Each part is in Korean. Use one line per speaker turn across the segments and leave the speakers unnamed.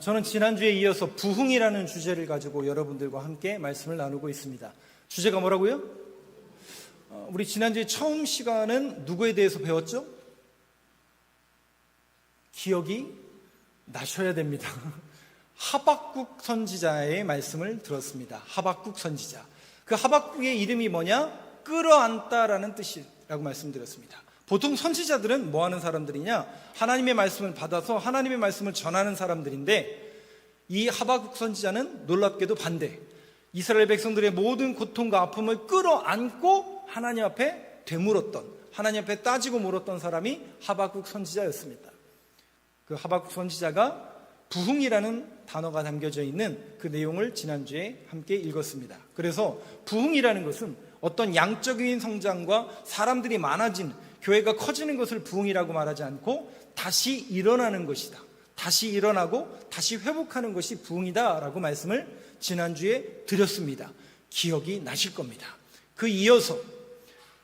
저는 지난주에 이어서 부흥이라는 주제를 가지고 여러분들과 함께 말씀을 나누고 있습니다. 주제가 뭐라고요? 우리 지난주에 처음 시간은 누구에 대해서 배웠죠? 기억이 나셔야 됩니다. 하박국 선지자의 말씀을 들었습니다. 하박국 선지자. 그 하박국의 이름이 뭐냐? 끌어안다라는 뜻이라고 말씀드렸습니다. 보통 선지자들은 뭐 하는 사람들이냐? 하나님의 말씀을 받아서 하나님의 말씀을 전하는 사람들인데, 이 하박국 선지자는 놀랍게도 반대. 이스라엘 백성들의 모든 고통과 아픔을 끌어안고 하나님 앞에 되물었던, 하나님 앞에 따지고 물었던 사람이 하박국 선지자였습니다. 그 하박국 선지자가 부흥이라는 단어가 담겨져 있는 그 내용을 지난주에 함께 읽었습니다. 그래서 부흥이라는 것은 어떤 양적인 성장과 사람들이 많아진, 교회가 커지는 것을 부흥이라고 말하지 않고 다시 일어나는 것이다, 다시 일어나고 다시 회복하는 것이 부흥이다라고 말씀을 지난주에 드렸습니다. 기억이 나실 겁니다. 그 이어서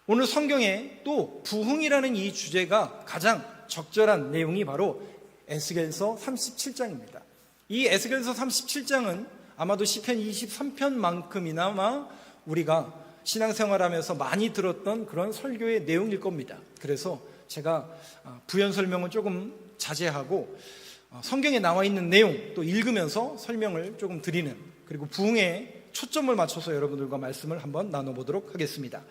오늘 성경에 또 부흥이라는 이 주제가 가장 적절한 내용이 바로 에스겔서 37장입니다. 이 에스겔서 37장은 아마도 시편 23편만큼이나마 우리가 신앙생활하면서 많이 들었던 그런 설교의 내용일 겁니다. 그래서 제가 부연 설명은 조금 자제하고 성경에 나와 있는 내용 또 읽으면서 설명을 조금 드리는, 그리고 부흥에 초점을 맞춰서 여러분들과 말씀을 한번 나눠보도록 하겠습니다.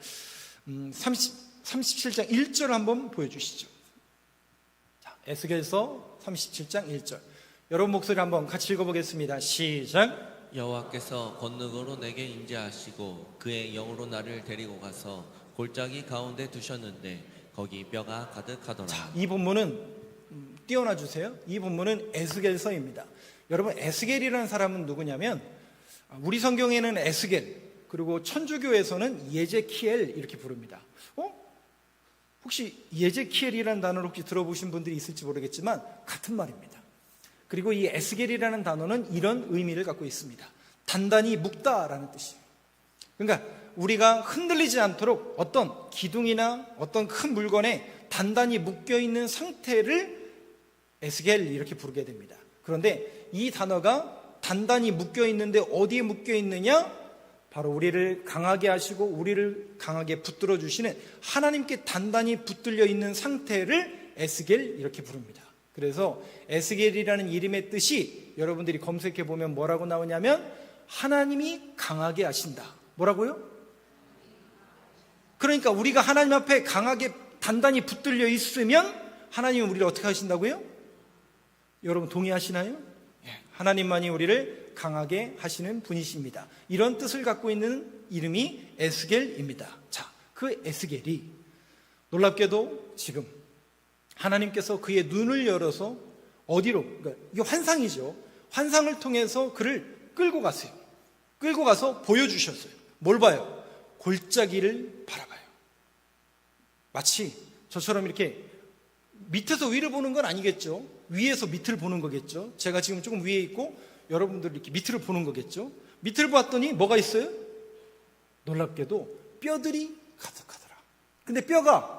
37장 1절 한번 보여주시죠. 자, 에스겔서 37장 1절, 여러분 목소리 한번 같이 읽어보겠습니다. 시작.
여호와께서 권능으로 내게 임재하시고 그의 영으로 나를 데리고 가서 골짜기 가운데 두셨는데 거기 뼈가 가득하더라.
자, 이 본문은 띄워놔 주세요. 이 본문은 에스겔서입니다. 여러분, 에스겔이라는 사람은 누구냐면, 우리 성경에는 에스겔, 그리고 천주교에서는 예제키엘 이렇게 부릅니다. 혹시 예제키엘이라는 단어를 혹시 들어보신 분들이 있을지 모르겠지만 같은 말입니다. 그리고 이 에스겔이라는 단어는 이런 의미를 갖고 있습니다. 단단히 묶다라는 뜻이에요. 그러니까 우리가 흔들리지 않도록 어떤 기둥이나 어떤 큰 물건에 단단히 묶여있는 상태를 에스겔 이렇게 부르게 됩니다. 그런데 이 단어가 단단히 묶여있는데 어디에 묶여있느냐? 바로 우리를 강하게 하시고 우리를 강하게 붙들어 주시는 하나님께 단단히 붙들려 있는 상태를 에스겔 이렇게 부릅니다. 그래서 에스겔이라는 이름의 뜻이 여러분들이 검색해 보면 뭐라고 나오냐면 하나님이 강하게 하신다. 뭐라고요? 그러니까 우리가 하나님 앞에 강하게 단단히 붙들려 있으면 하나님은 우리를 어떻게 하신다고요? 여러분 동의하시나요? 하나님만이 우리를 강하게 하시는 분이십니다. 이런 뜻을 갖고 있는 이름이 에스겔입니다. 자, 그 에스겔이 놀랍게도 지금 하나님께서 그의 눈을 열어서 어디로? 그러니까 이게 환상이죠. 환상을 통해서 그를 끌고 갔어요. 끌고 가서 보여주셨어요. 뭘 봐요? 골짜기를 바라봐요. 마치 저처럼 이렇게 밑에서 위를 보는 건 아니겠죠. 위에서 밑을 보는 거겠죠. 제가 지금 조금 위에 있고 여러분들 이렇게 밑을 보는 거겠죠. 밑을 봤더니 뭐가 있어요? 놀랍게도 뼈들이 가득하더라. 근데 뼈가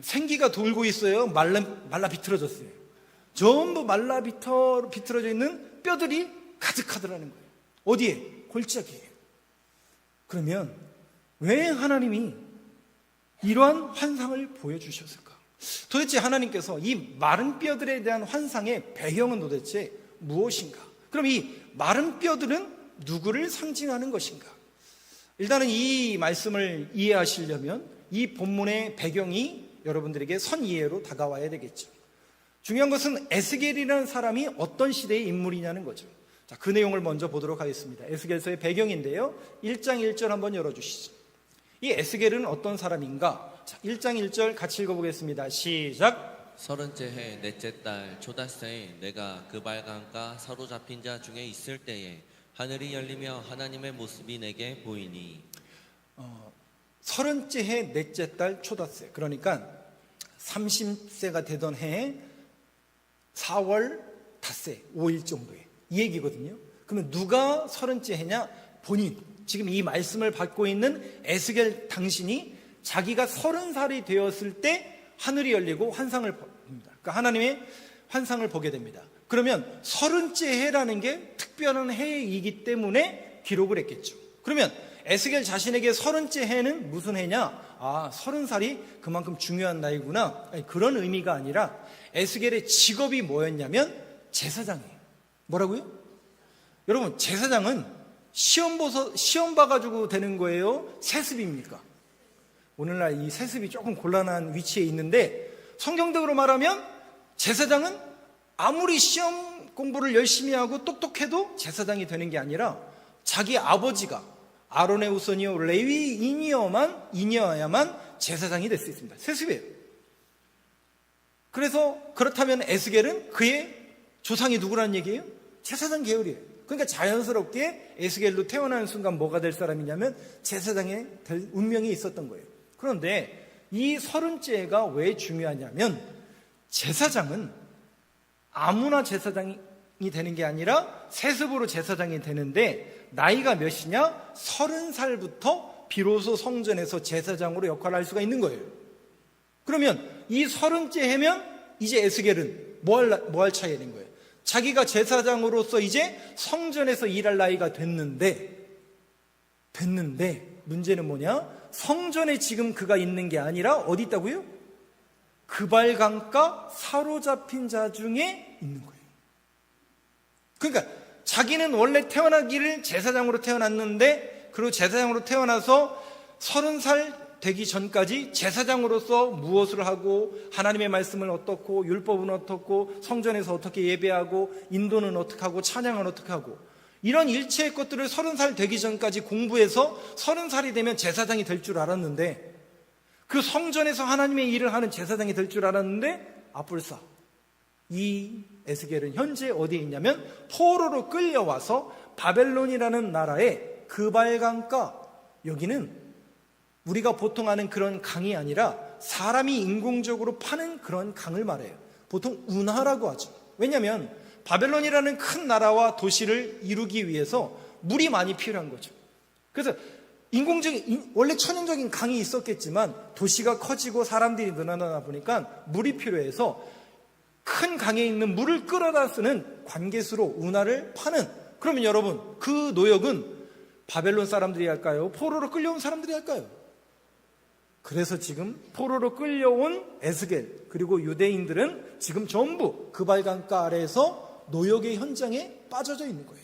생기가 돌고 있어요? 말라 비틀어졌어요? 전부 말라 비틀어져 있는 뼈들이 가득하더라는 거예요. 어디에? 골짜기에. 그러면 왜 하나님이 이러한 환상을 보여주셨을까? 도대체 하나님께서 이 마른 뼈들에 대한 환상의 배경은 도대체 무엇인가? 그럼 이 마른 뼈들은 누구를 상징하는 것인가? 일단은 이 말씀을 이해하시려면 이 본문의 배경이 여러분들에게 선이해로 다가와야 되겠죠. 중요한 것은 에스겔이라는 사람이 어떤 시대의 인물이냐는 거죠. 자, 그 내용을 먼저 보도록 하겠습니다. 에스겔서의 배경인데요, 1장 1절 한번 열어주시죠. 이 에스겔은 어떤 사람인가? 자, 1장 1절 같이 읽어보겠습니다. 시작.
30째 해 넷째 달 초닷새에 내가 그 발강가 사로잡힌 자 중에 있을 때에 하늘이 열리며 하나님의 모습이 내게 보이니.
30째 해 넷째 달 초닷새, 그러니까 30세가 되던 해에 4월 닷새 5일 정도에 이 얘기거든요. 그러면 누가 30째 해냐? 본인, 지금 이 말씀을 받고 있는 에스겔 당신이 자기가 30살이 되었을 때 하늘이 열리고 환상을 봅니다. 그러니까 하나님의 환상을 보게 됩니다. 그러면 30째 해라는 게 특별한 해이기 때문에 기록을 했겠죠. 그러면 에스겔 자신에게 30째 해는 무슨 해냐? 30살이 그만큼 중요한 나이구나. 아니, 그런 의미가 아니라 에스겔의 직업이 뭐였냐면 제사장이에요. 뭐라고요? 여러분, 제사장은 시험 봐가지고 되는 거예요? 세습입니까? 오늘날 이 세습이 조금 곤란한 위치에 있는데, 성경적으로 말하면 제사장은 아무리 시험 공부를 열심히 하고 똑똑해도 제사장이 되는 게 아니라 자기 아버지가 아론의 후손이요 레위인이어야만 제사장이 될 수 있습니다. 세습이에요. 그래서 그렇다면 에스겔은 그의 조상이 누구라는 얘기예요? 제사장 계열이에요. 그러니까 자연스럽게 에스겔로 태어나는 순간 뭐가 될 사람이냐면 제사장이 될 운명이 있었던 거예요. 그런데 이 30째가 왜 중요하냐면 제사장은 아무나 제사장이 되는 게 아니라 세습으로 제사장이 되는데 나이가 몇이냐? 30살부터 비로소 성전에서 제사장으로 역할을 할 수가 있는 거예요. 그러면 이 30째 해면 이제 에스겔은 뭐 할 차이가 된 거예요? 자기가 제사장으로서 이제 성전에서 일할 나이가 됐는데 문제는 뭐냐? 성전에 지금 그가 있는 게 아니라 어디 있다고요? 그발강가 사로잡힌 자 중에 있는 거예요. 그러니까 자기는 원래 태어나기를 제사장으로 태어났는데, 그리고 제사장으로 태어나서 30살 되기 전까지 제사장으로서 무엇을 하고 하나님의 말씀을 어떻고 율법은 어떻고 성전에서 어떻게 예배하고 인도는 어떻게 하고 찬양은 어떻게 하고 이런 일체의 것들을 30살 되기 전까지 공부해서 30살이 되면 제사장이 될 줄 알았는데, 그 성전에서 하나님의 일을 하는 제사장이 될 줄 알았는데 아뿔싸, 이 에스겔은 현재 어디에 있냐면 포로로 끌려와서 바벨론이라는 나라의 그발강가, 여기는 우리가 보통 아는 그런 강이 아니라 사람이 인공적으로 파는 그런 강을 말해요. 보통 운하라고 하죠. 왜냐하면 바벨론이라는 큰 나라와 도시를 이루기 위해서 물이 많이 필요한 거죠. 그래서 원래 천연적인 강이 있었겠지만 도시가 커지고 사람들이 늘어나다 보니까 물이 필요해서 큰 강에 있는 물을 끌어다 쓰는 관계수로 운하를 파는, 그러면 여러분, 그 노역은 바벨론 사람들이 할까요? 포로로 끌려온 사람들이 할까요? 그래서 지금 포로로 끌려온 에스겔 그리고 유대인들은 지금 전부 그발강가 아래에서 노역의 현장에 빠져져 있는 거예요.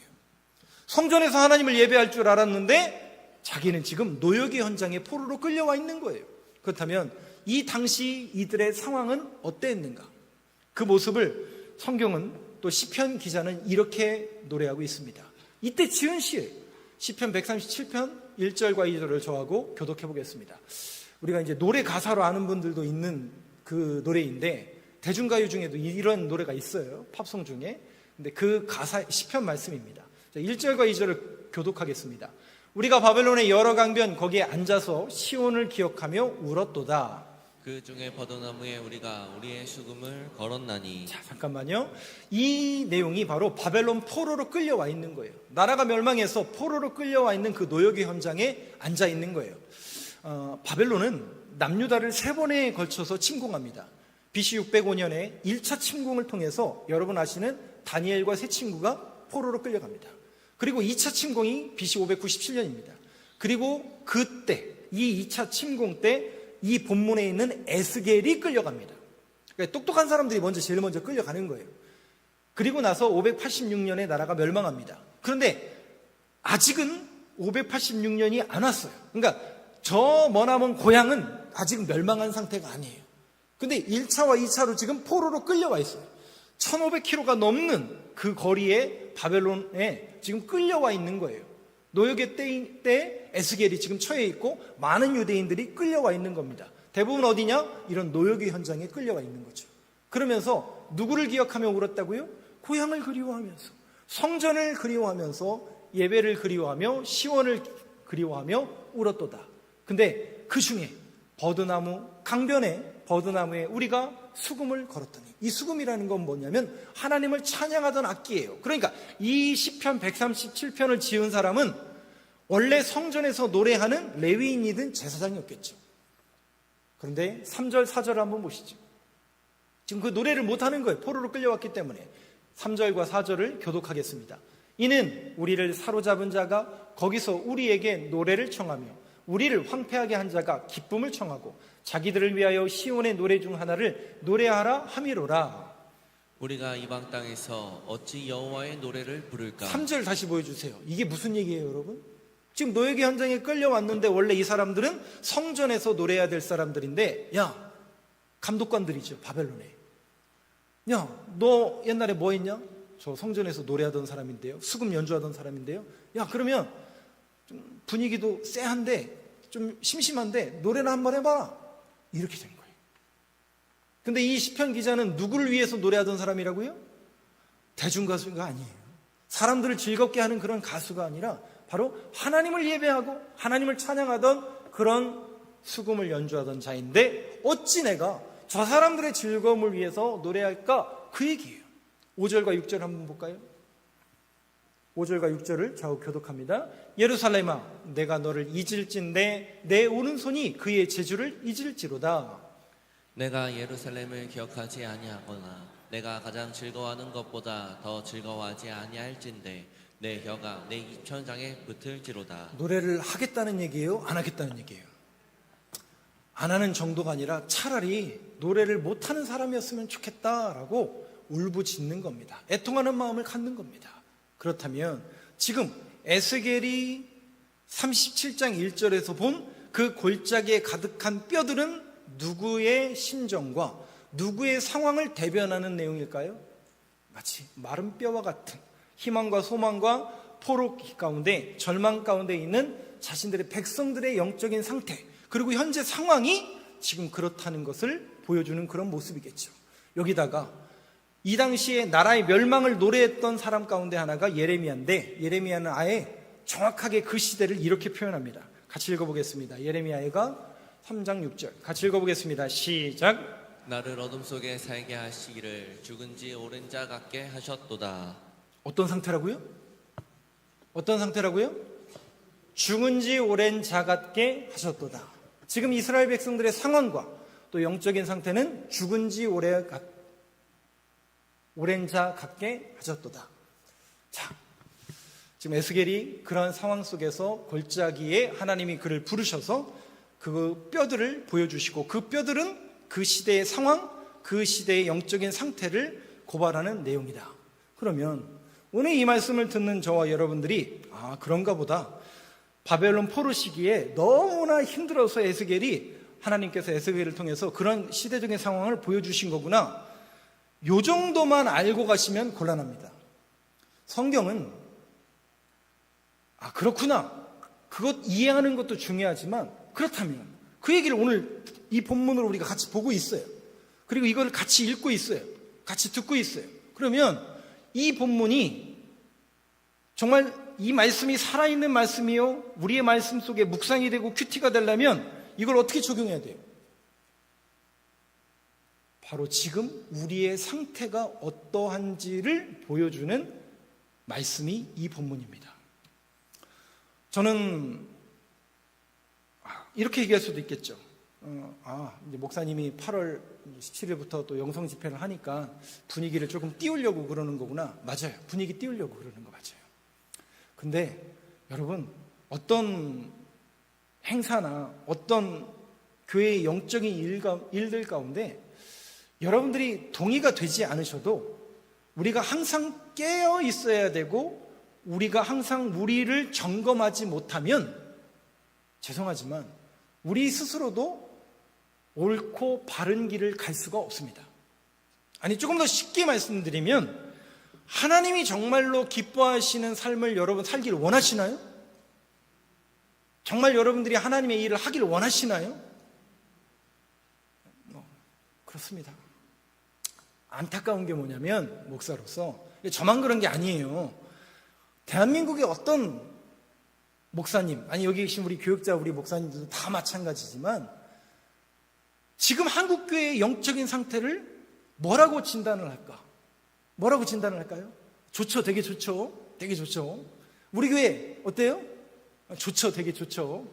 성전에서 하나님을 예배할 줄 알았는데 자기는 지금 노역의 현장에 포로로 끌려와 있는 거예요. 그렇다면 이 당시 이들의 상황은 어땠는가? 그 모습을 성경은, 또 시편 기자는 이렇게 노래하고 있습니다. 이때 지은 시예요. 시편 137편 1절과 2절을 저하고 교독해 보겠습니다. 우리가 이제 노래 가사로 아는 분들도 있는 그 노래인데, 대중가요 중에도 이런 노래가 있어요. 팝송 중에. 근데 그 가사 시편 말씀입니다. 1절과 2절을 교독하겠습니다. 우리가 바벨론의 여러 강변 거기에 앉아서 시온을 기억하며 울었도다.
그 중에 버드나무에 우리가 우리의 수금을 걸었나니.
자, 잠깐만요. 이 내용이 바로 바벨론 포로로 끌려와 있는 거예요. 나라가 멸망해서 포로로 끌려와 있는 그 노역의 현장에 앉아 있는 거예요. 바벨론은 남유다를 3번에 걸쳐서 침공합니다. BC 605년에 1차 침공을 통해서 여러분 아시는 다니엘과 세 친구가 포로로 끌려갑니다. 그리고 2차 침공이 BC 597년입니다. 그리고 그때 이 2차 침공 때 이 본문에 있는 에스겔이 끌려갑니다. 그러니까 똑똑한 사람들이 제일 먼저 끌려가는 거예요. 그리고 나서 586년에 나라가 멸망합니다. 그런데 아직은 586년이 안 왔어요. 그러니까 저 머나먼 고향은 아직 멸망한 상태가 아니에요. 근데 1차와 2차로 지금 포로로 끌려와 있어요. 1500km가 넘는 그 거리에 바벨론에 지금 끌려와 있는 거예요. 노역의 때 에스겔이 지금 처해 있고 많은 유대인들이 끌려와 있는 겁니다. 대부분 어디냐? 이런 노역의 현장에 끌려와 있는 거죠. 그러면서 누구를 기억하며 울었다고요? 고향을 그리워하면서, 성전을 그리워하면서, 예배를 그리워하며, 시온을 그리워하며 울었도다. 근데 그 중에 버드나무, 강변에 버드나무에 우리가 수금을 걸었더니, 이 수금이라는 건 뭐냐면 하나님을 찬양하던 악기예요. 그러니까 이 시편 137편을 지은 사람은 원래 성전에서 노래하는 레위인이든 제사장이었겠죠. 그런데 3절 4절 한번 보시죠. 지금 그 노래를 못하는 거예요. 포로로 끌려왔기 때문에. 3절과 4절을 교독하겠습니다. 이는 우리를 사로잡은 자가 거기서 우리에게 노래를 청하며 우리를 황폐하게 한 자가 기쁨을 청하고 자기들을 위하여 시온의 노래 중 하나를 노래하라 함이로라.
우리가 이방 땅에서 어찌 여호와의 노래를 부를까?
3절 다시 보여주세요. 이게 무슨 얘기예요, 여러분? 지금 노예계 현장에 끌려왔는데 원래 이 사람들은 성전에서 노래해야 될 사람들인데, 야, 감독관들이죠, 바벨론에. 야, 너 옛날에 뭐 했냐? 저 성전에서 노래하던 사람인데요, 수금 연주하던 사람인데요. 야, 그러면 좀 분위기도 쎄한데 좀 심심한데 노래나 한번 해봐. 이렇게 된 거예요. 근데 이 시편 기자는 누구를 위해서 노래하던 사람이라고요? 대중가수가 아니에요. 사람들을 즐겁게 하는 그런 가수가 아니라 바로 하나님을 예배하고 하나님을 찬양하던 그런 수금을 연주하던 자인데, 어찌 내가 저 사람들의 즐거움을 위해서 노래할까? 그 얘기예요. 5절과 6절 한번 볼까요? 5절과 6절을 좌우 교독합니다. 예루살렘아, 내가 너를 잊을진데 내 오른손이 그의 제주를 잊을지로다.
내가 예루살렘을 기억하지 아니하거나 내가 가장 즐거워하는 것보다 더 즐거워하지 아니할진대 내 혀가 내 입천장에 붙을지로다.
노래를 하겠다는 얘기예요? 안 하겠다는 얘기예요? 안 하는 정도가 아니라 차라리 노래를 못하는 사람이었으면 좋겠다라고 울부짖는 겁니다. 애통하는 마음을 갖는 겁니다. 그렇다면 지금 에스겔이 37장 1절에서 본 그 골짜기에 가득한 뼈들은 누구의 심정과 누구의 상황을 대변하는 내용일까요? 마치 마른 뼈와 같은 희망과 소망과 포로 가운데, 절망 가운데 있는 자신들의 백성들의 영적인 상태, 그리고 현재 상황이 지금 그렇다는 것을 보여주는 그런 모습이겠죠. 여기다가 이 당시에 나라의 멸망을 노래했던 사람 가운데 하나가 예레미야인데, 예레미야는 아예 정확하게 그 시대를 이렇게 표현합니다. 같이 읽어보겠습니다. 예레미야가 3장 6절 같이 읽어보겠습니다. 시작.
나를 어둠 속에 살게 하시기를 죽은 지 오랜 자 같게 하셨도다.
어떤 상태라고요? 어떤 상태라고요? 죽은 지 오랜 자 같게 하셨도다. 지금 이스라엘 백성들의 상황과 또 영적인 상태는 죽은 지 오랜 자 같게 하셨도다. 자, 지금 에스겔이 그러한 상황 속에서 골짜기에 하나님이 그를 부르셔서 그 뼈들을 보여주시고, 그 뼈들은 그 시대의 상황, 그 시대의 영적인 상태를 고발하는 내용이다. 그러면 오늘 이 말씀을 듣는 저와 여러분들이, 아, 그런가 보다. 바벨론 포로 시기에 너무나 힘들어서 에스겔이, 하나님께서 에스겔을 통해서 그런 시대적인 상황을 보여주신 거구나, 요 정도만 알고 가시면 곤란합니다. 성경은 아, 그렇구나, 그것 이해하는 것도 중요하지만, 그렇다면 그 얘기를 오늘 이 본문으로 우리가 같이 보고 있어요. 그리고 이걸 같이 읽고 있어요. 같이 듣고 있어요. 그러면 이 본문이 정말 이 말씀이 살아있는 말씀이요, 우리의 말씀 속에 묵상이 되고 큐티가 되려면 이걸 어떻게 적용해야 돼요? 바로 지금 우리의 상태가 어떠한지를 보여주는 말씀이 이 본문입니다. 저는 이렇게 얘기할 수도 있겠죠. 이제 목사님이 8월 17일부터 또 영성 집회를 하니까 분위기를 조금 띄우려고 그러는 거구나. 맞아요. 분위기 띄우려고 그러는 거 맞아요. 근데 여러분, 어떤 행사나 어떤 교회의 영적인 일들 가운데 여러분들이 동의가 되지 않으셔도 우리가 항상 깨어 있어야 되고, 우리가 항상 우리를 점검하지 못하면, 죄송하지만 우리 스스로도 옳고 바른 길을 갈 수가 없습니다. 아니, 조금 더 쉽게 말씀드리면, 하나님이 정말로 기뻐하시는 삶을 여러분 살기를 원하시나요? 정말 여러분들이 하나님의 일을 하기를 원하시나요? 그렇습니다. 안타까운 게 뭐냐면, 목사로서 저만 그런 게 아니에요. 대한민국의 어떤 목사님, 아니 여기 계신 우리 교육자, 우리 목사님들도 다 마찬가지지만, 지금 한국교회의 영적인 상태를 뭐라고 진단을 할까? 뭐라고 진단을 할까요? 좋죠. 되게 좋죠. 되게 좋죠. 우리 교회 어때요? 좋죠. 되게 좋죠.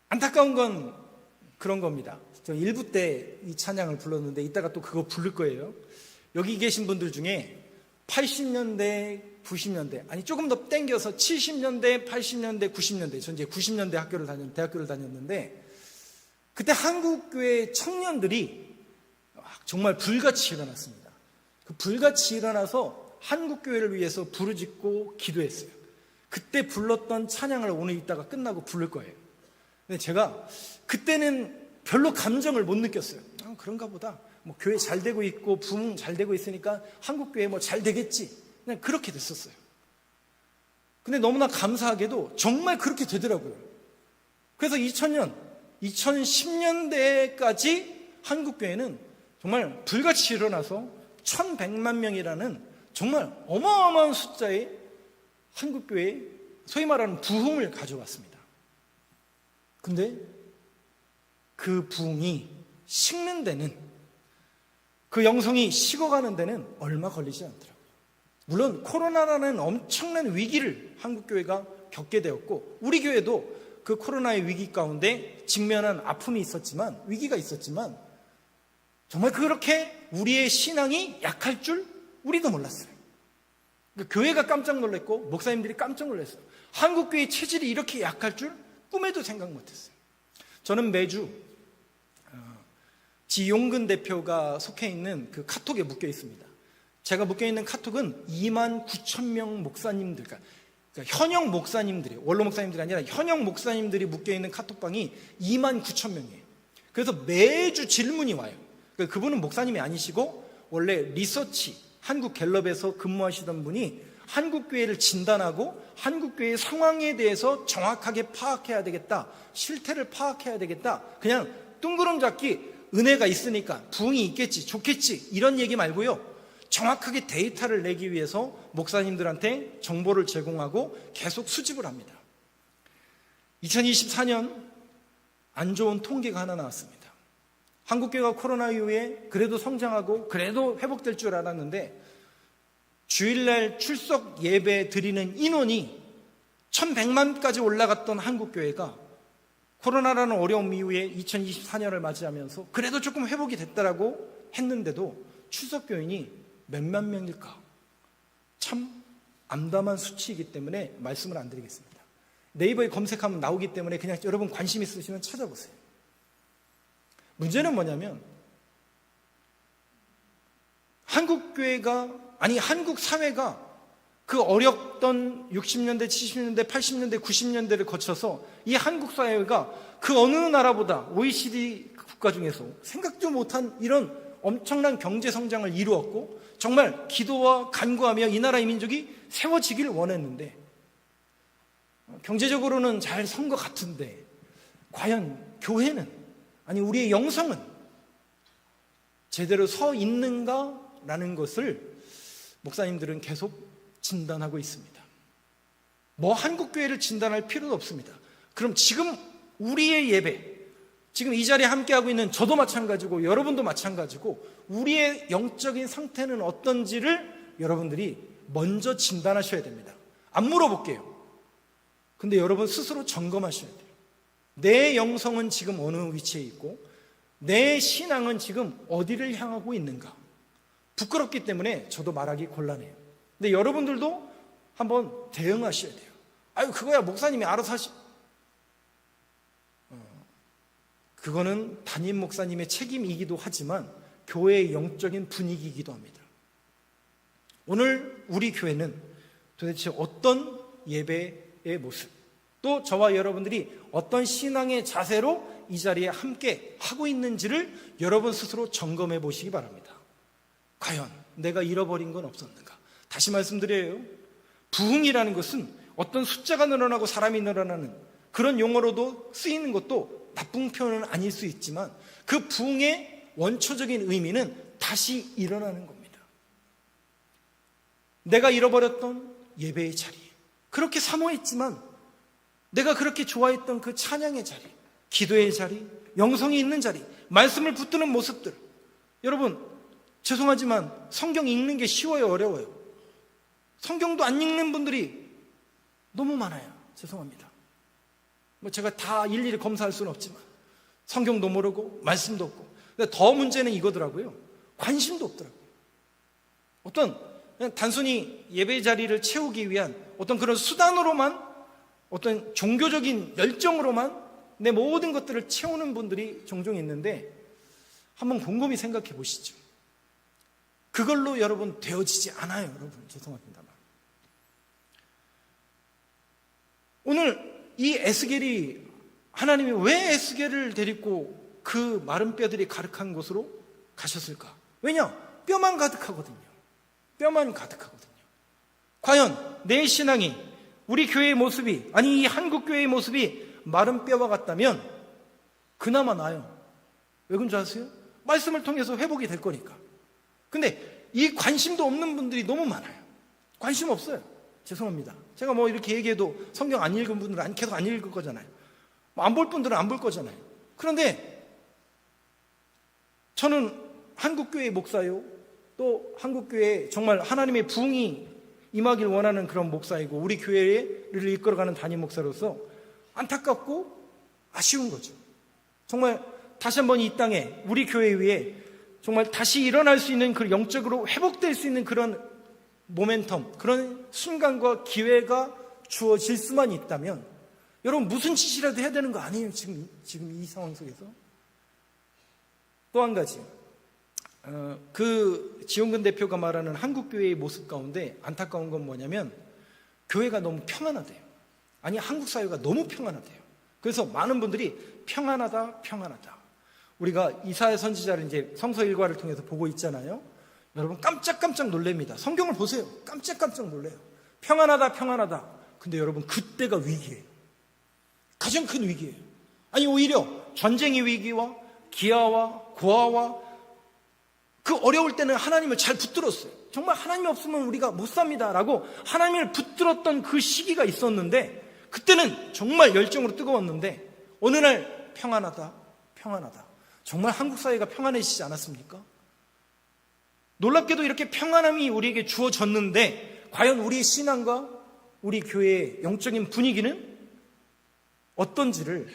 안타까운 건 그런 겁니다. 저 1부 때 이 찬양을 불렀는데 이따가 또 그거 부를 거예요. 여기 계신 분들 중에 80년대, 90년대, 아니 조금 더 땡겨서 70년대, 80년대, 90년대, 전 이제 90년대 대학교를 다녔는데, 그때 한국교회 청년들이 정말 불같이 일어났습니다. 그 불같이 일어나서 한국교회를 위해서 부르짖고 기도했어요. 그때 불렀던 찬양을 오늘 이따가 끝나고 부를 거예요. 근데 제가 그때는 별로 감정을 못 느꼈어요. 그런가 보다. 뭐 교회 잘 되고 있고 부흥 잘 되고 있으니까 한국교회 뭐 잘 되겠지. 그냥 그렇게 됐었어요. 근데 너무나 감사하게도 정말 그렇게 되더라고요. 그래서 2000년, 2010년대까지 한국교회는 정말 불같이 일어나서 1100만 명이라는 정말 어마어마한 숫자의 한국교회에 소위 말하는 부흥을 가져왔습니다. 근데 그 부흥이 식는 데는, 그 영성이 식어가는 데는 얼마 걸리지 않더라고요. 물론 코로나라는 엄청난 위기를 한국교회가 겪게 되었고, 우리 교회도 그 코로나의 위기 가운데 직면한 아픔이 있었지만, 위기가 있었지만, 정말 그렇게 우리의 신앙이 약할 줄 우리도 몰랐어요. 그러니까 교회가 깜짝 놀랐고 목사님들이 깜짝 놀랐어요. 한국교회의 체질이 이렇게 약할 줄 꿈에도 생각 못했어요. 저는 매주 지용근 대표가 속해 있는 그 카톡에 묶여 있습니다. 제가 묶여 있는 카톡은 29,000명 목사님들, 그러니까 현역 목사님들이, 원로 목사님들이 아니라 현역 목사님들이 묶여 있는 카톡방이 29,000명이에요. 그래서 매주 질문이 와요. 그분은 목사님이 아니시고 원래 리서치, 한국 갤럽에서 근무하시던 분이 한국교회를 진단하고 한국교회의 상황에 대해서 정확하게 파악해야 되겠다, 실태를 파악해야 되겠다, 그냥 둥그름 잡기, 은혜가 있으니까 부흥이 있겠지, 좋겠지, 이런 얘기 말고요, 정확하게 데이터를 내기 위해서 목사님들한테 정보를 제공하고 계속 수집을 합니다. 2024년 안 좋은 통계가 하나 나왔습니다. 한국교회가 코로나 이후에 그래도 성장하고 그래도 회복될 줄 알았는데, 주일날 출석 예배 드리는 인원이 1100만까지 올라갔던 한국교회가 코로나라는 어려움 이후에 2024년을 맞이하면서 그래도 조금 회복이 됐다라고 했는데도 출석교인이 몇만 명일까? 참 암담한 수치이기 때문에 말씀을 안 드리겠습니다. 네이버에 검색하면 나오기 때문에 그냥 여러분 관심 있으시면 찾아보세요. 문제는 뭐냐면, 한국 사회가 그 어렵던 60년대, 70년대, 80년대, 90년대를 거쳐서 이 한국 사회가 그 어느 나라보다 OECD 국가 중에서 생각도 못한 이런 엄청난 경제 성장을 이루었고, 정말 기도와 간구하며 이 나라의 민족이 세워지길 원했는데, 경제적으로는 잘 선 것 같은데 과연 교회는, 아니 우리의 영성은 제대로 서 있는가라는 것을 목사님들은 계속 진단하고 있습니다. 뭐 한국교회를 진단할 필요도 없습니다. 그럼 지금 우리의 예배, 지금 이 자리에 함께하고 있는 저도 마찬가지고 여러분도 마찬가지고 우리의 영적인 상태는 어떤지를 여러분들이 먼저 진단하셔야 됩니다. 안 물어볼게요. 근데 여러분 스스로 점검하셔야 돼요. 내 영성은 지금 어느 위치에 있고 내 신앙은 지금 어디를 향하고 있는가. 부끄럽기 때문에 저도 말하기 곤란해요. 근데 여러분들도 한번 대응하셔야 돼요. 아유, 그거야 목사님이 알아서 그거는 담임 목사님의 책임이기도 하지만 교회의 영적인 분위기이기도 합니다. 오늘 우리 교회는 도대체 어떤 예배의 모습, 또 저와 여러분들이 어떤 신앙의 자세로 이 자리에 함께 하고 있는지를 여러분 스스로 점검해 보시기 바랍니다. 과연 내가 잃어버린 건 없었는가? 다시 말씀드려요. 부흥이라는 것은 어떤 숫자가 늘어나고 사람이 늘어나는 그런 용어로도 쓰이는 것도 나쁜 표현은 아닐 수 있지만, 그 부흥의 원초적인 의미는 다시 일어나는 겁니다. 내가 잃어버렸던 예배의 자리, 그렇게 사모했지만 내가 그렇게 좋아했던 그 찬양의 자리, 기도의 자리, 영성이 있는 자리, 말씀을 붙드는 모습들, 여러분 죄송하지만 성경 읽는 게 쉬워요, 어려워요? 성경도 안 읽는 분들이 너무 많아요. 죄송합니다. 뭐 제가 다 일일이 검사할 수는 없지만 성경도 모르고 말씀도 없고. 근데 더 문제는 이거더라고요. 관심도 없더라고요. 어떤 그냥 단순히 예배 자리를 채우기 위한 어떤 그런 수단으로만, 어떤 종교적인 열정으로만 내 모든 것들을 채우는 분들이 종종 있는데, 한번 곰곰이 생각해 보시죠. 그걸로 여러분 되어지지 않아요. 여러분, 죄송합니다만. 오늘 이 에스겔이, 하나님이 왜 에스겔을 데리고 그 마른 뼈들이 가득한 곳으로 가셨을까? 왜냐? 뼈만 가득하거든요. 뼈만 가득하거든요. 과연 내 신앙이, 우리 교회의 모습이, 아니 이 한국 교회의 모습이 마른 뼈와 같다면 그나마 나아요. 왜 그런 줄 아세요? 말씀을 통해서 회복이 될 거니까. 근데 이 관심도 없는 분들이 너무 많아요. 관심 없어요. 죄송합니다. 제가 뭐 이렇게 얘기해도 성경 안 읽은 분들은 계속 안 읽을 거잖아요. 안 볼 분들은 안 볼 거잖아요. 그런데 저는 한국교회 목사요, 또 한국교회 정말 하나님의 부흥이 임하길 원하는 그런 목사이고, 우리 교회를 이끌어가는 담임 목사로서 안타깝고 아쉬운 거죠. 정말 다시 한번 이 땅에 우리 교회 위에 정말 다시 일어날 수 있는, 그 영적으로 회복될 수 있는 그런 모멘텀, 그런 순간과 기회가 주어질 수만 있다면, 여러분 무슨 짓이라도 해야 되는 거 아니에요? 지금 이 상황 속에서. 또 한 가지, 그 지용근 대표가 말하는 한국교회의 모습 가운데 안타까운 건 뭐냐면, 교회가 너무 평안하대요. 아니, 한국 사회가 너무 평안하대요. 그래서 많은 분들이 평안하다, 평안하다. 우리가 이사야 선지자를 이제 성서 일과를 통해서 보고 있잖아요. 여러분 깜짝깜짝 놀랍니다. 성경을 보세요. 깜짝깜짝 놀래요. 평안하다, 평안하다. 근데 여러분 그때가 위기예요. 가장 큰 위기예요. 아니, 오히려 전쟁의 위기와 기아와 고아와 그 어려울 때는 하나님을 잘 붙들었어요. 정말 하나님이 없으면 우리가 못 삽니다 라고 하나님을 붙들었던 그 시기가 있었는데, 그때는 정말 열정으로 뜨거웠는데, 어느 날 평안하다, 평안하다. 정말 한국 사회가 평안해지지 않았습니까? 놀랍게도 이렇게 평안함이 우리에게 주어졌는데, 과연 우리의 신앙과 우리 교회의 영적인 분위기는 어떤지를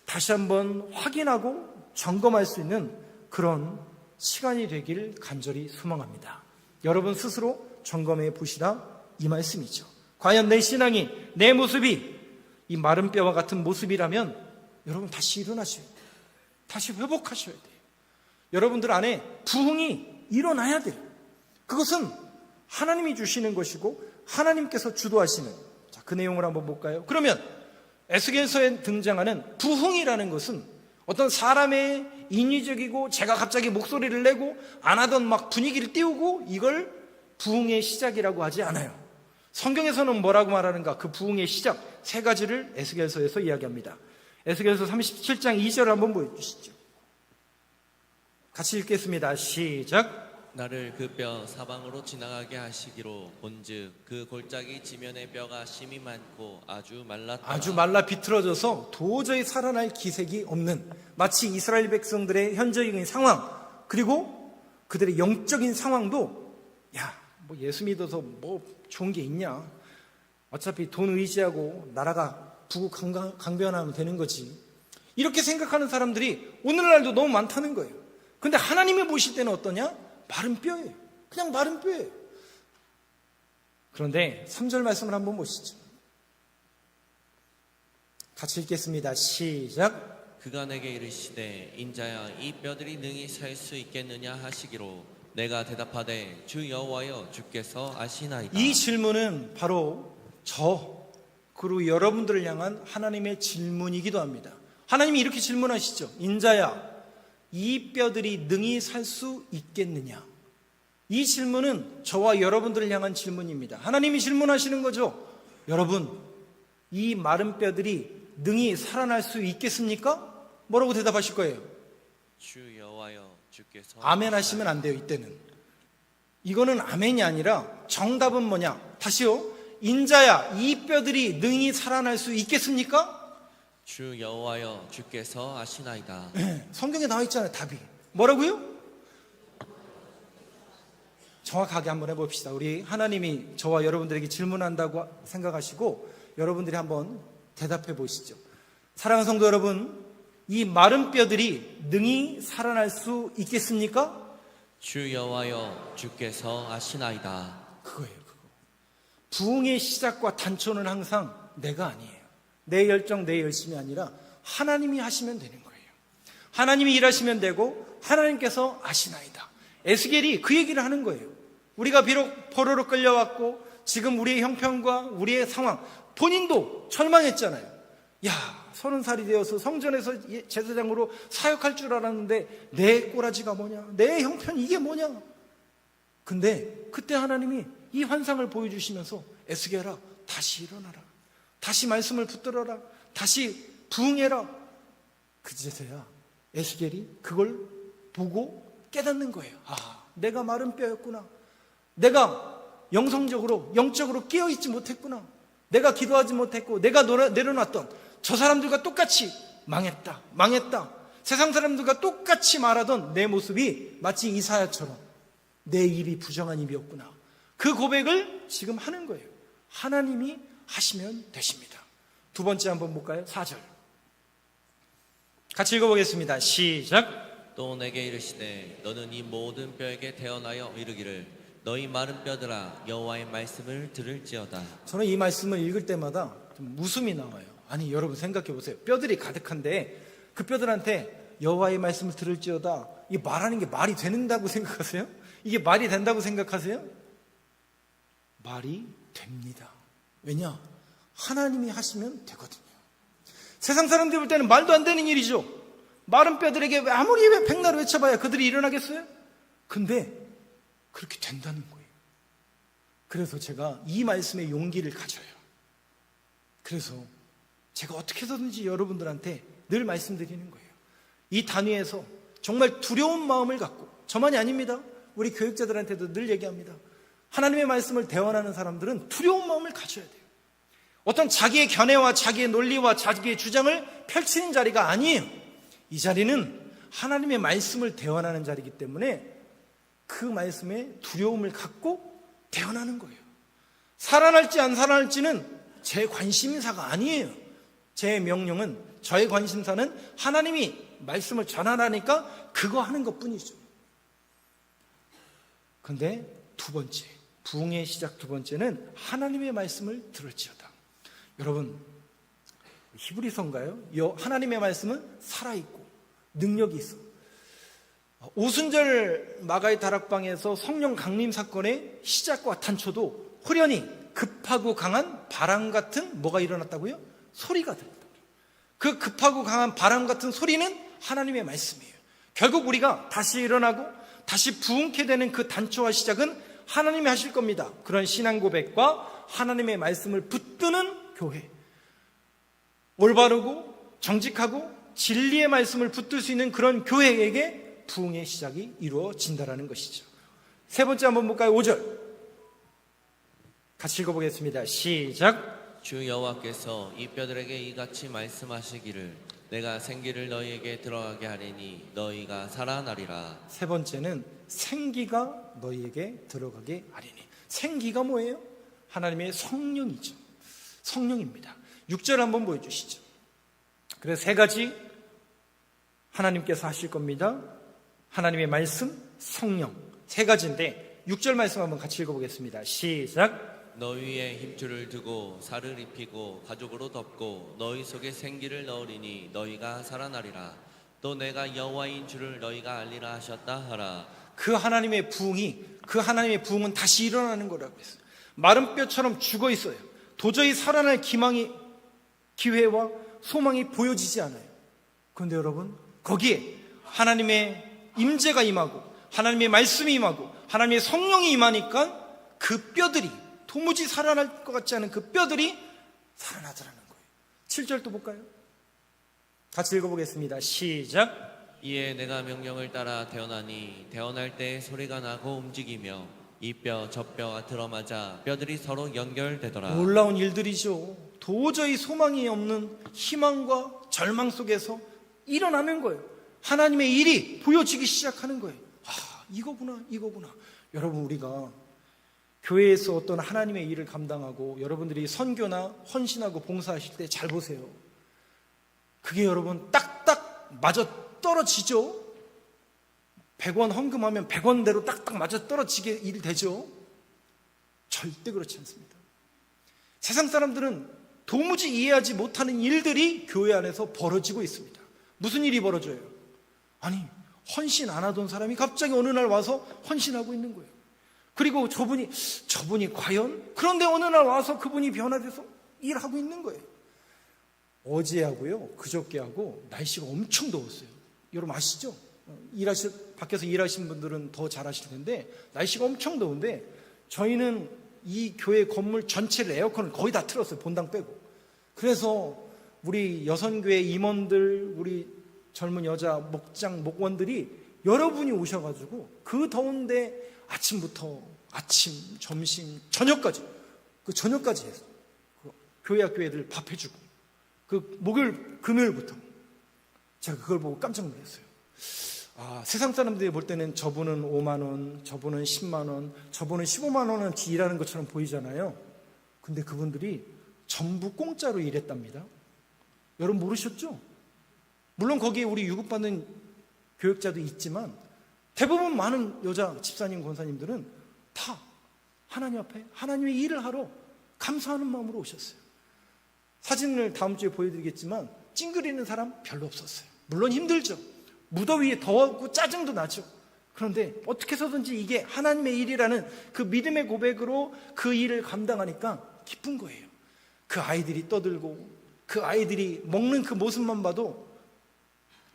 다시 한번 확인하고 점검할 수 있는 그런 시간이 되길 간절히 소망합니다. 여러분 스스로 점검해 보시라, 이 말씀이죠. 과연 내 신앙이, 내 모습이 이 마른 뼈와 같은 모습이라면 여러분 다시 일어나셔야 돼요. 다시 회복하셔야 돼요. 여러분들 안에 부흥이 일어나야 돼요. 그것은 하나님이 주시는 것이고 하나님께서 주도하시는, 자, 그 내용을 한번 볼까요? 그러면 에스겔서에 등장하는 부흥이라는 것은 어떤 사람의 인위적이고 제가 갑자기 목소리를 내고 안 하던 막 분위기를 띄우고 이걸 부흥의 시작이라고 하지 않아요. 성경에서는 뭐라고 말하는가? 그 부흥의 시작 세 가지를 에스겔서에서 이야기합니다. 에스겔서 37장 2절을 한번 보여주시죠. 같이 읽겠습니다. 시작.
나를 그 뼈 사방으로 지나가게 하시기로 본즉 그 골짜기 지면의 뼈가 심이 많고 아주 말랐다.
아주 말라 비틀어져서 도저히 살아날 기색이 없는, 마치 이스라엘 백성들의 현재적인 상황, 그리고 그들의 영적인 상황도, 뭐 예수 믿어서 뭐 좋은 게 있냐, 어차피 돈 의지하고 나라가 부국 강변하면 되는 거지, 이렇게 생각하는 사람들이 오늘날도 너무 많다는 거예요. 근데 하나님이 보실 때는 어떠냐? 마른 뼈예요. 그냥 마른 뼈예요. 그런데 3절 말씀을 한번 보시죠. 같이 읽겠습니다. 시작.
그가 내게 이르시되 인자야 이 뼈들이 능히 살 수 있겠느냐 하시기로 내가 대답하되 주 여호와여 주께서 아시나이다.
이 질문은 바로 그리고 여러분들을 향한 하나님의 질문이기도 합니다. 하나님이 이렇게 질문하시죠. 인자야 이 뼈들이 능히 살 수 있겠느냐? 이 질문은 저와 여러분들을 향한 질문입니다. 하나님이 질문하시는 거죠. 여러분, 이 마른 뼈들이 능히 살아날 수 있겠습니까? 뭐라고 대답하실 거예요?
주 여호와여 주께서.
아멘 하시면 안 돼요. 이때는 이거는 아멘이 아니라 정답은 뭐냐? 다시요. 인자야 이 뼈들이 능히 살아날 수 있겠습니까?
주 여호와여 주께서 아시나이다.
성경에 나와 있잖아요. 답이 뭐라고요? 정확하게 한번 해봅시다. 우리 하나님이 저와 여러분들에게 질문한다고 생각하시고 여러분들이 한번 대답해 보시죠. 사랑하는 성도 여러분, 이 마른 뼈들이 능히 살아날 수 있겠습니까?
주 여호와여 주께서 아시나이다.
그거예요, 그거. 부흥의 시작과 단초는 항상 내가 아니에요. 내 열정, 내 열심이 아니라 하나님이 하시면 되는 거예요. 하나님이 일하시면 되고 하나님께서 아시나이다. 에스겔이 그 얘기를 하는 거예요. 우리가 비록 포로로 끌려왔고 지금 우리의 형편과 우리의 상황, 본인도 절망했잖아요. 야, 30살이 되어서 성전에서 제사장으로 사역할 줄 알았는데 내 꼬라지가 뭐냐, 내 형편 이게 뭐냐. 근데 그때 하나님이 이 환상을 보여주시면서 에스겔아, 다시 일어나라, 다시 말씀을 붙들어라, 다시 부흥해라. 그제서야 에스겔이 그걸 보고 깨닫는 거예요. 아, 내가 마른 뼈였구나. 내가 영성적으로, 영적으로 깨어있지 못했구나. 내가 기도하지 못했고 내가 내려놨던 저 사람들과 똑같이 망했다, 망했다. 세상 사람들과 똑같이 말하던 내 모습이 마치 이사야처럼 내 일이 부정한 일이었구나. 그 고백을 지금 하는 거예요. 하나님이 하시면 되십니다. 두 번째 한번 볼까요? 4절 같이 읽어보겠습니다. 시작.
또 내게 이르시되 너는 이 모든 뼈에게 태어나여 이르기를 너희 마른 뼈들아 여호와의 말씀을 들을지어다.
저는 이 말씀을 읽을 때마다 좀 웃음이 나와요. 아니 여러분 생각해 보세요. 뼈들이 가득한데 그 뼈들한테 여호와의 말씀을 들을지어다, 이 말하는 게 말이 된다고 생각하세요? 이게 말이 된다고 생각하세요? 말이 됩니다. 왜냐? 하나님이 하시면 되거든요. 세상 사람들 볼 때는 말도 안 되는 일이죠. 마른 뼈들에게 아무리 백날 외쳐봐야 그들이 일어나겠어요? 근데 그렇게 된다는 거예요. 그래서 제가 이 말씀에 용기를 가져요. 그래서 제가 어떻게 해서든지 여러분들한테 늘 말씀드리는 거예요. 이 단위에서 정말 두려운 마음을 갖고, 저만이 아닙니다. 우리 교육자들한테도 늘 얘기합니다. 하나님의 말씀을 대언하는 사람들은 두려운 마음을 가져야 돼요. 어떤 자기의 견해와 자기의 논리와 자기의 주장을 펼치는 자리가 아니에요. 이 자리는 하나님의 말씀을 대언하는 자리이기 때문에 그 말씀에 두려움을 갖고 대언하는 거예요. 살아날지 안 살아날지는 제 관심사가 아니에요. 제 명령은, 저의 관심사는 하나님이 말씀을 전하라니까 그거 하는 것뿐이죠. 근데 두 번째, 부흥의 시작 두 번째는 하나님의 말씀을 들을지어다. 여러분, 히브리서인가요? 하나님의 말씀은 살아있고 능력이 있어. 오순절 마가의 다락방에서 성령 강림 사건의 시작과 단초도 후련히 급하고 강한 바람 같은 뭐가 일어났다고요? 소리가 들렸다. 그 급하고 강한 바람 같은 소리는 하나님의 말씀이에요. 결국 우리가 다시 일어나고 다시 부흥케 되는 그 단초와 시작은 하나님이 하실 겁니다. 그런 신앙 고백과 하나님의 말씀을 붙드는 교회, 올바르고 정직하고 진리의 말씀을 붙들 수 있는 그런 교회에게 부흥의 시작이 이루어진다는 것이죠. 세 번째 한번 볼까요? 5절 같이 읽어보겠습니다. 시작.
주 여호와께서 이 뼈들에게 이같이 말씀하시기를 내가 생기를 너희에게 들어가게 하리니 너희가 살아나리라.
세 번째는 생기가 너희에게 들어가게 하리니. 생기가 뭐예요? 하나님의 성령이죠. 성령입니다. 6절 한번 보여주시죠. 그래서 세 가지 하나님께서 하실 겁니다. 하나님의 말씀, 성령, 세 가지인데 6절 말씀 한번 같이 읽어보겠습니다. 시작.
너희 위에 힘줄을 두고 살을 입히고 가죽으로 덮고 너희 속에 생기를 넣으리니 너희가 살아나리라. 또 내가 여호와인 줄을 너희가 알리라 하셨다 하라.
그 하나님의 부흥은 다시 일어나는 거라고 했어요. 마른 뼈처럼 죽어 있어요. 도저히 살아날 기회와 소망이 보여지지 않아요. 그런데 여러분, 거기에 하나님의 임재가 임하고 하나님의 말씀이 임하고 하나님의 성령이 임하니까 그 뼈들이, 도무지 살아날 것 같지 않은 그 뼈들이 살아나더라는 거예요. 7절 또 볼까요? 같이 읽어보겠습니다. 시작.
이에 내가 명령을 따라 태어나니 태어날 때 소리가 나고 움직이며 이 뼈 저 뼈가 들어맞아 뼈들이 서로 연결되더라.
놀라운 일들이죠. 도저히 소망이 없는 희망과 절망 속에서 일어나는 거예요. 하나님의 일이 보여지기 시작하는 거예요. 아, 이거구나. 여러분, 우리가 교회에서 어떤 하나님의 일을 감당하고 여러분들이 선교나 헌신하고 봉사하실 때 잘 보세요. 그게 여러분 딱딱 맞아 떨어지죠. 100원 헌금하면 100원대로 딱딱 맞아 떨어지게 일 되죠. 절대 그렇지 않습니다. 세상 사람들은 도무지 이해하지 못하는 일들이 교회 안에서 벌어지고 있습니다. 무슨 일이 벌어져요? 아니, 헌신 안 하던 사람이 갑자기 어느 날 와서 헌신하고 있는 거예요. 그리고 저분이 과연? 그런데 어느 날 와서 그분이 변화돼서 일하고 있는 거예요. 어제하고요, 그저께하고 날씨가 엄청 더웠어요. 여러분 아시죠? 밖에서 일하시는 분들은 더 잘 아실 텐데, 날씨가 엄청 더운데, 저희는 이 교회 건물 전체를 에어컨을 거의 다 틀었어요. 본당 빼고. 그래서 우리 여선교회 임원들, 우리 젊은 여자 목원들이 여러분이 오셔가지고 그 더운데 아침부터 점심, 저녁까지 해서 교회 학교 애들 밥 해주고, 그 목요일, 금요일부터 제가 그걸 보고 깜짝 놀랐어요. 세상 사람들이 볼 때는 저분은 5만 원, 저분은 10만 원, 저분은 15만 원어치 일하는 것처럼 보이잖아요. 근데 그분들이 전부 공짜로 일했답니다. 여러분 모르셨죠? 물론 거기에 우리 유급받는 교역자도 있지만 대부분 많은 여자 집사님, 권사님들은 다 하나님 앞에 하나님의 일을 하러 감사하는 마음으로 오셨어요. 사진을 다음 주에 보여드리겠지만 찡그리는 사람 별로 없었어요. 물론 힘들죠. 무더위에 더웠고 짜증도 나죠. 그런데 어떻게 해서든지 이게 하나님의 일이라는 그 믿음의 고백으로 그 일을 감당하니까 기쁜 거예요. 그 아이들이 떠들고 그 아이들이 먹는 그 모습만 봐도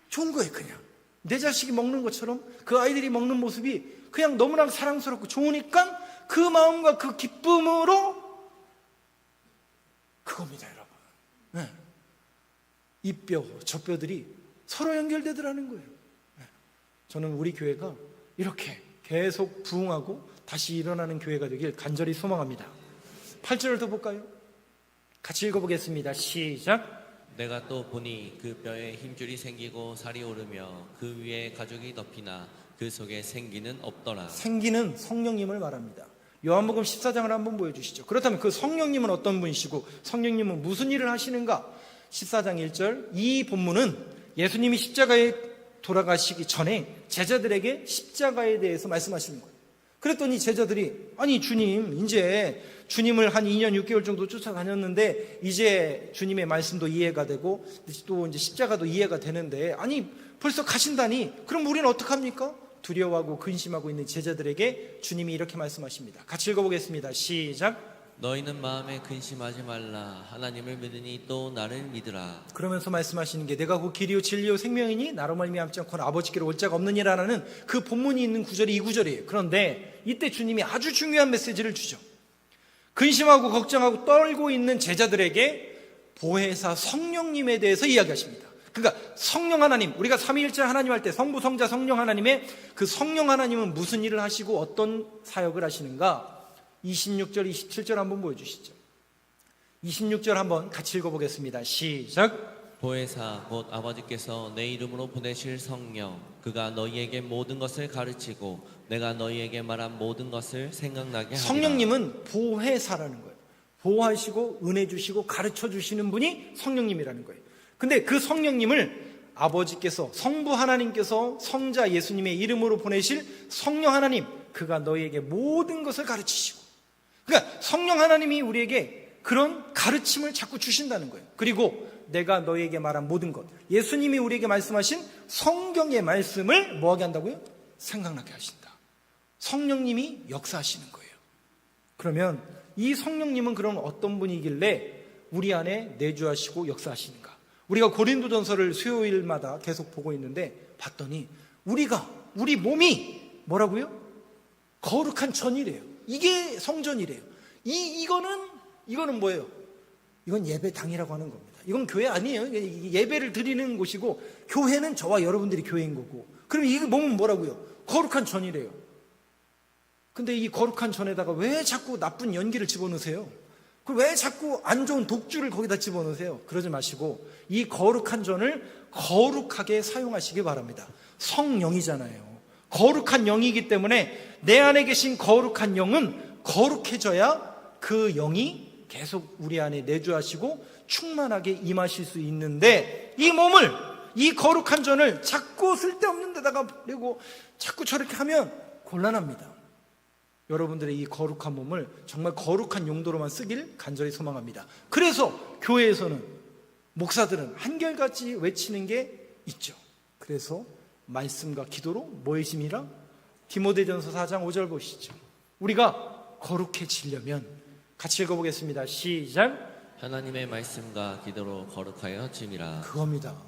좋은 거예요. 그냥 내 자식이 먹는 것처럼 그 아이들이 먹는 모습이 그냥 너무나 사랑스럽고 좋으니까 그 마음과 그 기쁨으로 그겁니다, 여러분. 네. 이 뼈, 저 뼈들이 서로 연결되더라는 거예요. 네. 저는 우리 교회가 이렇게 계속 부흥하고 다시 일어나는 교회가 되길 간절히 소망합니다. 8절을 더 볼까요? 같이 읽어보겠습니다. 시작.
내가 또 보니 그 뼈에 힘줄이 생기고 살이 오르며 그 위에 가죽이 덮이나 그 속에 생기는 없더라.
생기는 성령님을 말합니다. 요한복음 14장을 한번 보여주시죠. 그렇다면 그 성령님은 어떤 분이시고 성령님은 무슨 일을 하시는가? 14장 1절, 이 본문은 예수님이 십자가에 돌아가시기 전에 제자들에게 십자가에 대해서 말씀하시는 거예요. 그랬더니 제자들이 아니 주님, 이제 주님을 한 2년 6개월 정도 쫓아다녔는데 이제 주님의 말씀도 이해가 되고 또 이제 십자가도 이해가 되는데 아니 벌써 가신다니 그럼 우리는 어떡합니까? 두려워하고 근심하고 있는 제자들에게 주님이 이렇게 말씀하십니다. 같이 읽어보겠습니다. 시작.
너희는 마음에 근심하지 말라. 하나님을 믿으니 또 나를 믿으라.
그러면서 말씀하시는 게 내가 그 길이요 진리요 생명이니 나로 말미암지 않고는 아버지께로 올 자가 없느니라는 그 본문이 있는 구절이 이 구절이에요. 그런데 이때 주님이 아주 중요한 메시지를 주죠. 근심하고 걱정하고 떨고 있는 제자들에게 보혜사 성령님에 대해서 이야기하십니다. 그러니까 성령 하나님, 우리가 삼위일체 하나님 할 때 성부, 성자, 성령 하나님의 그 성령 하나님은 무슨 일을 하시고 어떤 사역을 하시는가? 26절, 27절 한번 보여주시죠. 26절 한번 같이 읽어보겠습니다. 시작.
보혜사 곧 아버지께서 내 이름으로 보내실 성령, 그가 너희에게 모든 것을 가르치고 내가 너희에게 말한 모든 것을 생각나게 하리라.
성령님은 보혜사라는 거예요. 보호하시고 은혜 주시고 가르쳐 주시는 분이 성령님이라는 거예요. 근데 그 성령님을 아버지께서, 성부 하나님께서 성자 예수님의 이름으로 보내실 성령 하나님, 그가 너희에게 모든 것을 가르치시고, 그러니까 성령 하나님이 우리에게 그런 가르침을 자꾸 주신다는 거예요. 그리고 내가 너희에게 말한 모든 것, 예수님이 우리에게 말씀하신 성경의 말씀을 뭐하게 한다고요? 생각나게 하신다. 성령님이 역사하시는 거예요. 그러면 이 성령님은 그럼 어떤 분이길래 우리 안에 내주하시고 역사하시는가? 우리가 고린도전서를 수요일마다 계속 보고 있는데 봤더니 우리 몸이 뭐라고요? 거룩한 전이래요. 이게 성전이래요. 이거는 뭐예요? 이건 예배당이라고 하는 겁니다. 이건 교회 아니에요. 예배를 드리는 곳이고 교회는 저와 여러분들이 교회인 거고. 그럼 이 몸은 뭐라고요? 거룩한 전이래요. 근데 이 거룩한 전에다가 왜 자꾸 나쁜 연기를 집어넣으세요? 왜 자꾸 안 좋은 독주를 거기다 집어넣으세요? 그러지 마시고 이 거룩한 전을 거룩하게 사용하시기 바랍니다. 성령이잖아요. 거룩한 영이기 때문에 내 안에 계신 거룩한 영은 거룩해져야 그 영이 계속 우리 안에 내주하시고 충만하게 임하실 수 있는데 이 몸을 이 거룩한 전을 자꾸 쓸데없는 데다가 버리고 자꾸 저렇게 하면 곤란합니다. 여러분들의 이 거룩한 몸을 정말 거룩한 용도로만 쓰길 간절히 소망합니다. 그래서 교회에서는 목사들은 한결같이 외치는 게 있죠. 그래서 말씀과 기도로 뭐의 힘이라? 디모데전서 4장 5절 보시죠. 우리가 거룩해지려면 같이 읽어보겠습니다. 시작.
하나님의 말씀과 기도로 거룩하여 짐이라.
그겁니다.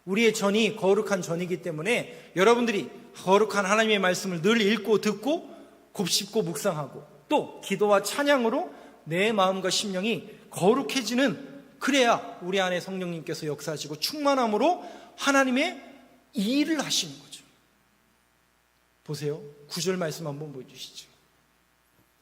우리의 전이 거룩한 전이기 때문에 여러분들이 거룩한 하나님의 말씀을 늘 읽고 듣고 곱씹고 묵상하고 또 기도와 찬양으로 내 마음과 심령이 거룩해지는, 그래야 우리 안에 성령님께서 역사하시고 충만함으로 하나님의 일을 하시는 거죠. 보세요. 9절 말씀 한번 보여주시죠.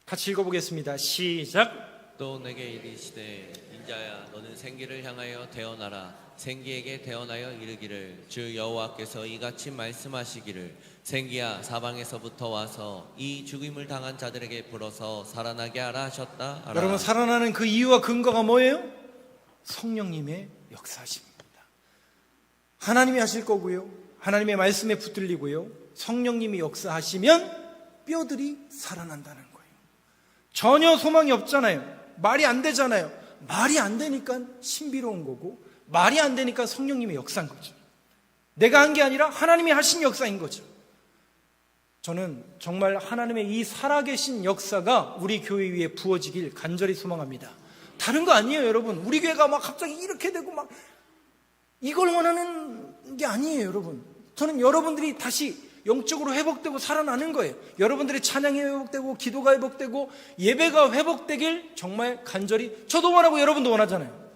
같이 읽어보겠습니다. 시작.
또 내게 이르시되 인자야 너는 생기를 향하여 대언하라. 생기에게 대언하여 이르기를 주 여호와께서 이같이 말씀하시기를 생기야 사방에서부터 와서 이 죽임을 당한 자들에게 불어서 살아나게 하라 하셨다 하라.
여러분, 살아나는 그 이유와 근거가 뭐예요? 성령님의 역사하십니다. 하나님이 하실 거고요, 하나님의 말씀에 붙들리고요, 성령님이 역사하시면 뼈들이 살아난다는 거예요. 전혀 소망이 없잖아요. 말이 안 되잖아요. 말이 안 되니까 신비로운 거고, 말이 안 되니까 성령님의 역사인 거죠. 내가 한 게 아니라 하나님이 하신 역사인 거죠. 저는 정말 하나님의 이 살아계신 역사가 우리 교회 위에 부어지길 간절히 소망합니다. 다른 거 아니에요, 여러분. 우리 교회가 막 갑자기 이렇게 되고 막 이걸 원하는 게 아니에요, 여러분. 저는 여러분들이 다시 영적으로 회복되고 살아나는 거예요. 여러분들의 찬양이 회복되고 기도가 회복되고 예배가 회복되길 정말 간절히, 저도 원하고 여러분도 원하잖아요.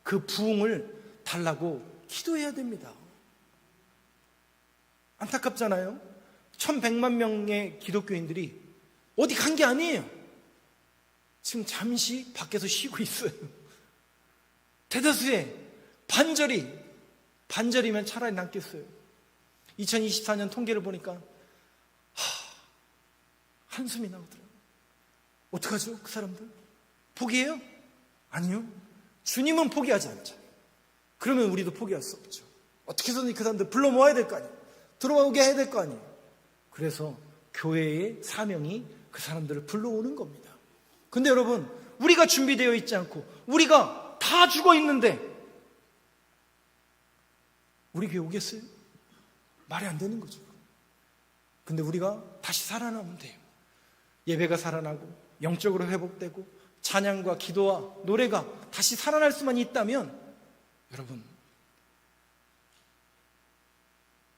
그 부흥을 달라고 기도해야 됩니다. 안타깝잖아요. 1100만 명의 기독교인들이 어디 간 게 아니에요. 지금 잠시 밖에서 쉬고 있어요. 대다수의 반절이면 차라리 낫겠어요. 2024년 통계를 보니까 한숨이 나오더라고요. 어떡하죠? 그 사람들 포기해요? 아니요. 주님은 포기하지 않죠. 그러면 우리도 포기할 수 없죠. 어떻게 해서든 그 사람들 불러 모아야 될 거 아니에요. 들어오게 해야 될 거 아니에요. 그래서 교회의 사명이 그 사람들을 불러오는 겁니다. 근데 여러분, 우리가 준비되어 있지 않고 우리가 다 죽어 있는데 우리 교회 오겠어요? 말이 안 되는 거죠. 근데 우리가 다시 살아나면 돼요. 예배가 살아나고 영적으로 회복되고 찬양과 기도와 노래가 다시 살아날 수만 있다면, 여러분,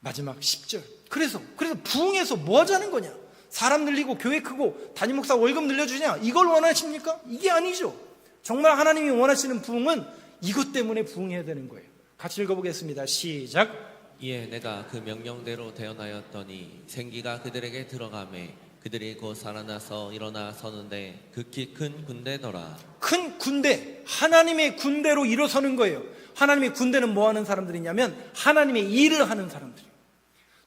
마지막 10절. 그래서 부흥해서 뭐 하자는 거냐? 사람 늘리고 교회 크고 담임 목사 월급 늘려주냐? 이걸 원하십니까? 이게 아니죠. 정말 하나님이 원하시는 부흥은 이것 때문에 부흥해야 되는 거예요. 같이 읽어보겠습니다. 시작.
이에 내가 그 명령대로 대언하였더니 생기가 그들에게 들어가매 그들이 곧 살아나서 일어나 서는데 극히 큰 군대더라.
큰 군대, 하나님의 군대로 일어서는 거예요. 하나님의 군대는 뭐 하는 사람들이냐면 하나님의 일을 하는 사람들이에요.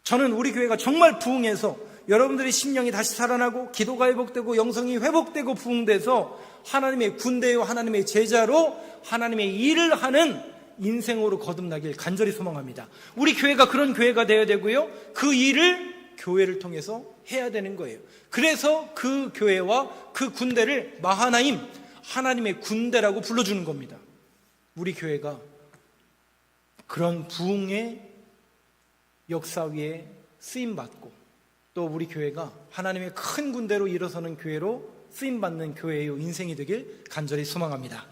저는 우리 교회가 정말 부흥해서 여러분들의 심령이 다시 살아나고 기도가 회복되고 영성이 회복되고 부흥돼서 하나님의 군대요, 하나님의 제자로 하나님의 일을 하는 인생으로 거듭나길 간절히 소망합니다. 우리 교회가 그런 교회가 되어야 되고요, 그 일을 교회를 통해서 해야 되는 거예요. 그래서 그 교회와 그 군대를 마하나임, 하나님의 군대라고 불러주는 겁니다. 우리 교회가 그런 부흥의 역사 위에 쓰임받고 또 우리 교회가 하나님의 큰 군대로 일어서는 교회로 쓰임받는 교회의 인생이 되길 간절히 소망합니다.